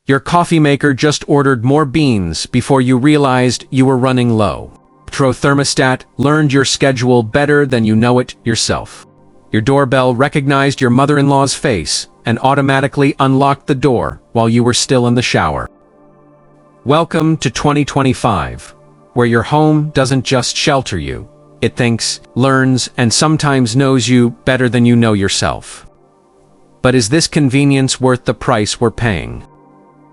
Your coffee maker just ordered more beans before you realized you were running low. Pro thermostat learned your schedule better than you know it yourself. Your doorbell recognized your mother-in-law's face and automatically unlocked the door while you were still in the shower. Welcome to 2025, where your home doesn't just shelter you. It thinks, learns, and sometimes knows you better than you know yourself. But is this convenience worth the price we're paying?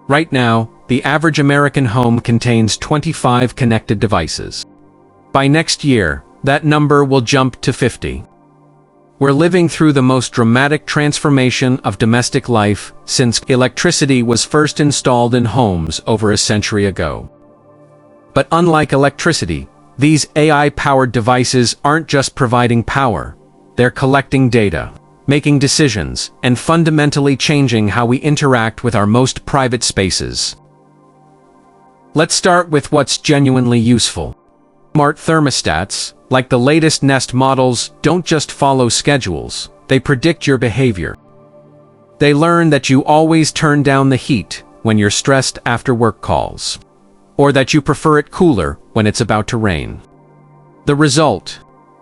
Right now, the average American home contains 25 connected devices. By next year, that number will jump to 50. We're living through the most dramatic transformation of domestic life since electricity was first installed in homes over a century ago. But unlike electricity, these AI-powered devices aren't just providing power, they're collecting data, making decisions, and fundamentally changing how we interact with our most private spaces. Let's start with what's genuinely useful. Smart thermostats, like the latest Nest models, don't just follow schedules, they predict your behavior. They learn that you always turn down the heat when you're stressed after work calls, or that you prefer it cooler when it's about to rain. The result: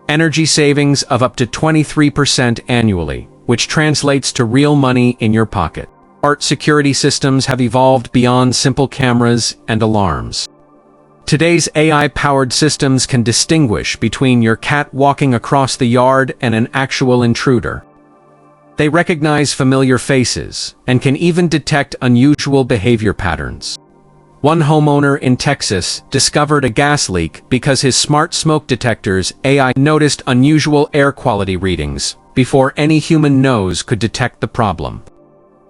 energy savings of up to 23% annually, which translates to real money in your pocket. Smart security systems have evolved beyond simple cameras and alarms. Today's AI-powered systems can distinguish between your cat walking across the yard and an actual intruder. They recognize familiar faces and can even detect unusual behavior patterns. One homeowner in Texas discovered a gas leak because his smart smoke detector's AI noticed unusual air quality readings before any human nose could detect the problem.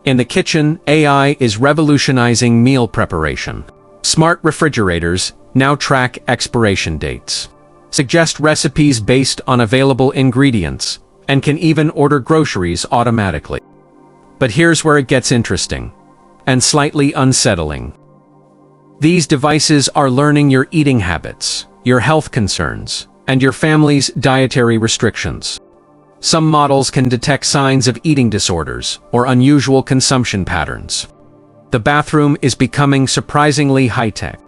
In the kitchen, AI is revolutionizing meal preparation. Smart refrigerators now track expiration dates, suggest recipes based on available ingredients, and can even order groceries automatically. But here's where it gets interesting, and slightly unsettling. These devices are learning your eating habits, your health concerns, and your family's dietary restrictions. Some models can detect signs of eating disorders or unusual consumption patterns. The bathroom is becoming surprisingly high-tech.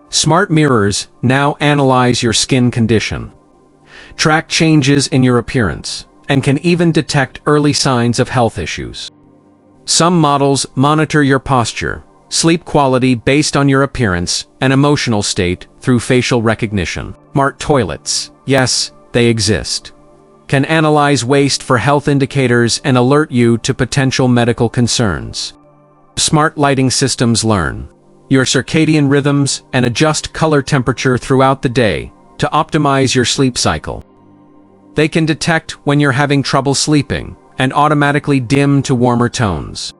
Smart mirrors now analyze your skin condition, track changes in your appearance, and can even detect early signs of health issues. Some models monitor your posture, sleep quality based on your appearance, and emotional state through facial recognition. Smart toilets, yes, they exist, can analyze waste for health indicators and alert you to potential medical concerns. Smart lighting systems learn your circadian rhythms and adjust color temperature throughout the day to optimize your sleep cycle. They can detect when you're having trouble sleeping and automatically dim to warmer tones.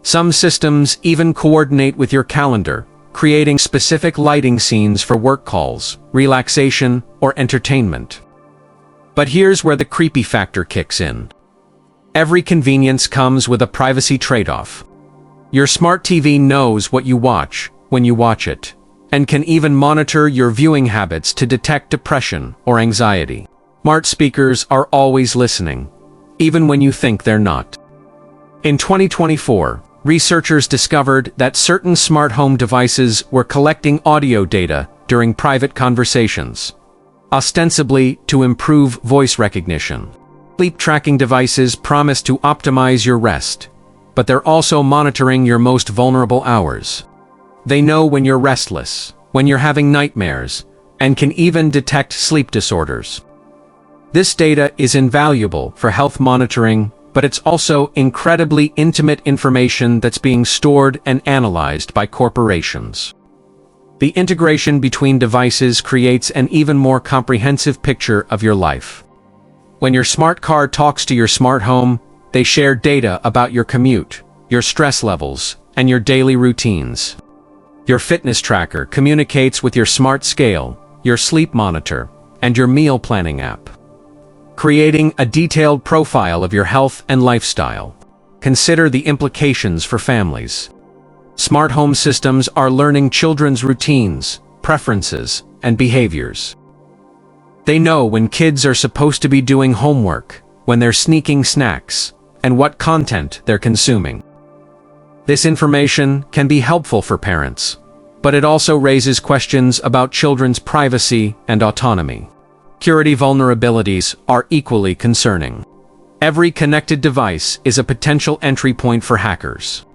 Some systems even coordinate with your calendar, creating specific lighting scenes for work calls, relaxation, or entertainment. But here's where the creepy factor kicks in. Every convenience comes with a privacy trade-off. Your smart TV knows what you watch when you watch it, and can even monitor your viewing habits to detect depression or anxiety. Smart speakers are always listening, even when you think they're not. In 2024, researchers discovered that certain smart home devices were collecting audio data during private conversations, ostensibly to improve voice recognition. Sleep tracking devices promise to optimize your rest, but they're also monitoring your most vulnerable hours. They know when you're restless, when you're having nightmares, and can even detect sleep disorders. This data is invaluable for health monitoring, but it's also incredibly intimate information that's being stored and analyzed by corporations. The integration between devices creates an even more comprehensive picture of your life. When your smart car talks to your smart home, they share data about your commute, your stress levels, and your daily routines. Your fitness tracker communicates with your smart scale, your sleep monitor, and your meal planning app, creating a detailed profile of your health and lifestyle. Consider the implications for families. Smart home systems are learning children's routines, preferences, and behaviors. They know when kids are supposed to be doing homework, when they're sneaking snacks, and what content they're consuming. This information can be helpful for parents, but it also raises questions about children's privacy and autonomy. Security vulnerabilities are equally concerning. Every connected device is a potential entry point for hackers.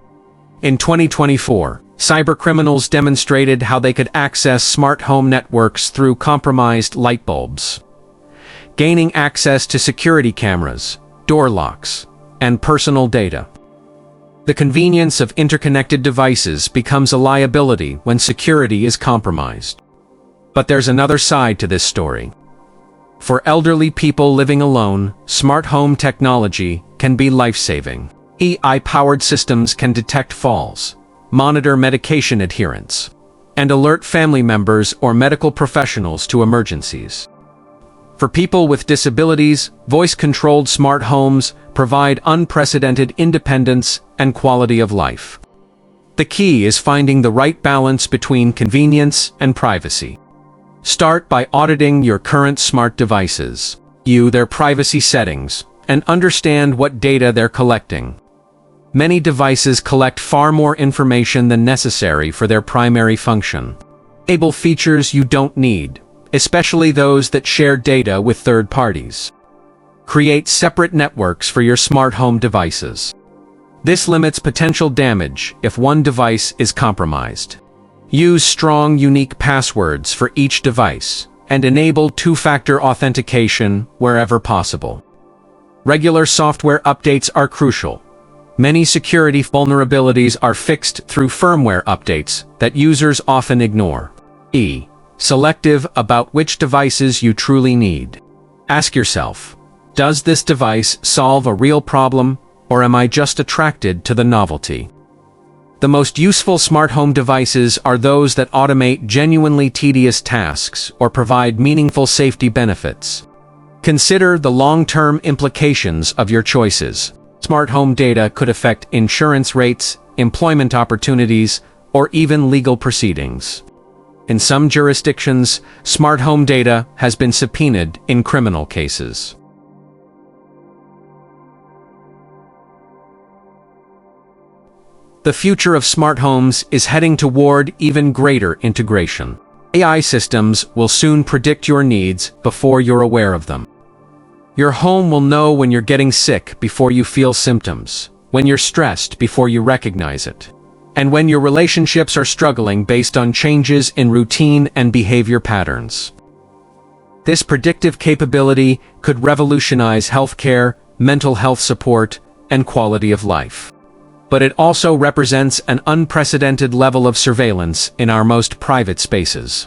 In 2024, cybercriminals demonstrated how they could access smart home networks through compromised light bulbs, gaining access to security cameras, door locks, and personal data. The convenience of interconnected devices becomes a liability when security is compromised. But there's another side to this story. For elderly people living alone, smart home technology can be life-saving. AI-powered systems can detect falls, monitor medication adherence, and alert family members or medical professionals to emergencies. For people with disabilities, voice-controlled smart homes provide unprecedented independence and quality of life. The key is finding the right balance between convenience and privacy. Start by auditing your current smart devices. View their privacy settings and understand what data they're collecting. Many devices collect far more information than necessary for their primary function. Enable features you don't need, especially those that share data with third parties. Create separate networks for your smart home devices. This limits potential damage if one device is compromised. Use strong, unique passwords for each device, and enable two-factor authentication wherever possible. Regular software updates are crucial. Many security vulnerabilities are fixed through firmware updates that users often ignore. Be selective about which devices you truly need. Ask yourself, does this device solve a real problem, or am I just attracted to the novelty? The most useful smart home devices are those that automate genuinely tedious tasks or provide meaningful safety benefits. Consider the long-term implications of your choices. Smart home data could affect insurance rates, employment opportunities, or even legal proceedings. In some jurisdictions, smart home data has been subpoenaed in criminal cases. The future of smart homes is heading toward even greater integration. AI systems will soon predict your needs before you're aware of them. Your home will know when you're getting sick before you feel symptoms, when you're stressed before you recognize it, and when your relationships are struggling based on changes in routine and behavior patterns. This predictive capability could revolutionize healthcare, mental health support, and quality of life. But it also represents an unprecedented level of surveillance in our most private spaces.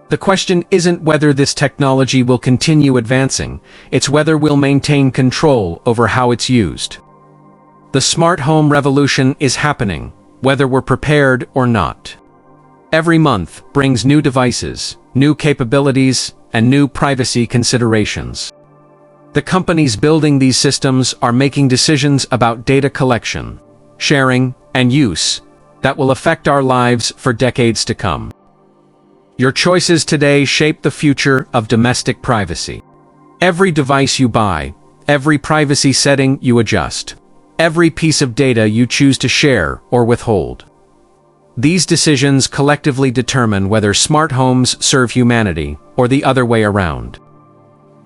The question isn't whether this technology will continue advancing, it's whether we'll maintain control over how it's used. The smart home revolution is happening, whether we're prepared or not. Every month brings new devices, new capabilities, and new privacy considerations. The companies building these systems are making decisions about data collection, sharing, and use that will affect our lives for decades to come. Your choices today shape the future of domestic privacy. Every device you buy, every privacy setting you adjust, every piece of data you choose to share or withhold. These decisions collectively determine whether smart homes serve humanity or the other way around.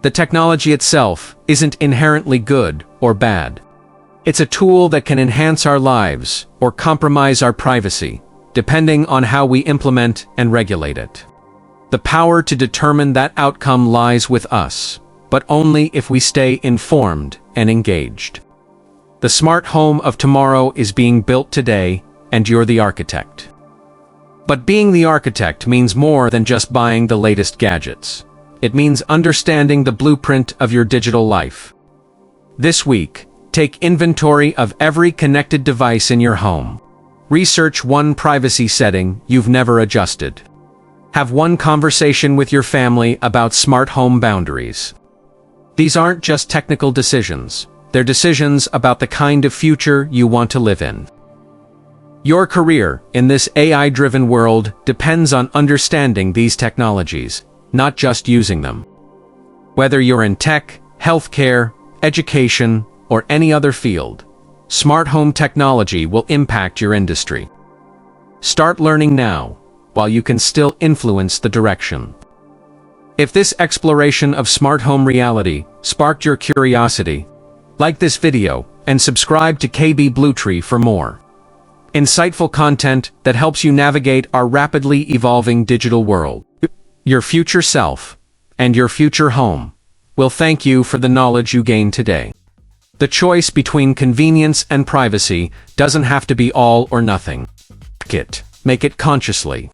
The technology itself isn't inherently good or bad. It's a tool that can enhance our lives or compromise our privacy, depending on how we implement and regulate it. The power to determine that outcome lies with us, but only if we stay informed and engaged. The smart home of tomorrow is being built today, and you're the architect. But being the architect means more than just buying the latest gadgets. It means understanding the blueprint of your digital life. This week, take inventory of every connected device in your home. Research one privacy setting you've never adjusted. Have one conversation with your family about smart home boundaries. These aren't just technical decisions. They're decisions about the kind of future you want to live in. Your career in this AI-driven world depends on understanding these technologies, not just using them. Whether you're in tech, healthcare, education, or any other field, smart home technology will impact your industry. Start learning now, while you can still influence the direction. If this exploration of smart home reality sparked your curiosity, like this video and subscribe to KB Bluetree for more insightful content that helps you navigate our rapidly evolving digital world. Your future self and your future home will thank you for the knowledge you gained today. The choice between convenience and privacy doesn't have to be all or nothing. Make it consciously.